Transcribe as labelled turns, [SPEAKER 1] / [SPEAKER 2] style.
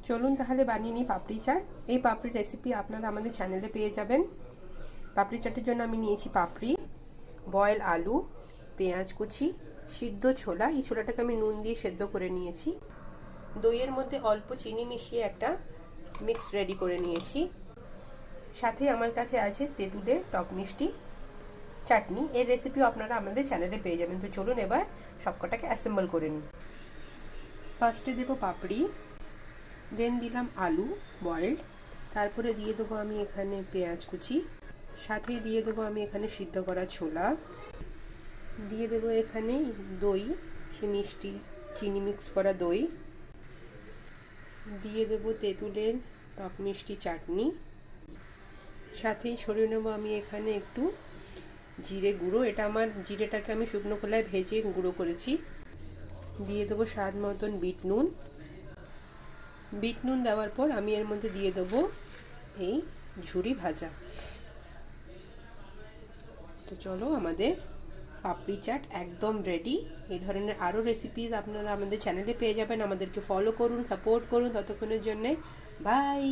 [SPEAKER 1] চলুন তাহলে বানিয়ে নিই পাপড়ি চাট। এই পাপড়ির রেসিপি আপনারা আমাদের চ্যানেলে পেয়ে যাবেন। পাপড়ি চাটের জন্য আমি নিয়েছি পাপড়ি, বয়েল আলু, পেঁয়াজ কুচি, সিদ্ধ ছোলা। এই ছোলাটাকে আমি নুন দিয়ে সেদ্ধ করে নিয়েছি। দইয়ের মধ্যে অল্প চিনি মিশিয়ে একটা মিক্স রেডি করে নিয়েছি। সাথে আমার কাছে আছে তেঁতুলের টক মিষ্টি চাটনি। এর রেসিপিও আপনারা আমাদের চ্যানেলে পেয়ে যাবেন। তো চলুন এবার সবকটাকে অ্যাসেম্বল করে নিই। ফার্স্টে দেবো পাপড়ি, দেন দিলাম আলু বয়েলড, তারপরে দিয়ে দেবো আমি এখানে পেঁয়াজ কুচি, সাথে দিয়ে দেবো আমি এখানে সিদ্ধ করা ছোলা, দিয়ে দেবো এখানে দই, সে মিষ্টি চিনি মিক্স করা দই, দিয়ে দেবো তেঁতুলের টক মিষ্টি চাটনি, সাথেই ছড়িয়ে নেবো আমি এখানে একটু জিরে গুঁড়ো। এটা আমার জিরেটাকে আমি শুকনো খোলায় ভেজে গুঁড়ো করেছি। দিয়ে দেবো স্বাদ মতন বিট নুন। বিট নুন দেওয়ার পর আমি এর মধ্যে দিয়ে দেবো এই ঝুরি ভাজা। তো চলো, আমাদের পাপড়ি চাট একদম রেডি। এই ধরনের আরও রেসিপিস আপনারা আমাদের চ্যানেলে পেয়ে যাবেন। আমাদেরকে ফলো করুন, সাপোর্ট করুন। ততক্ষণের জন্যে বাই।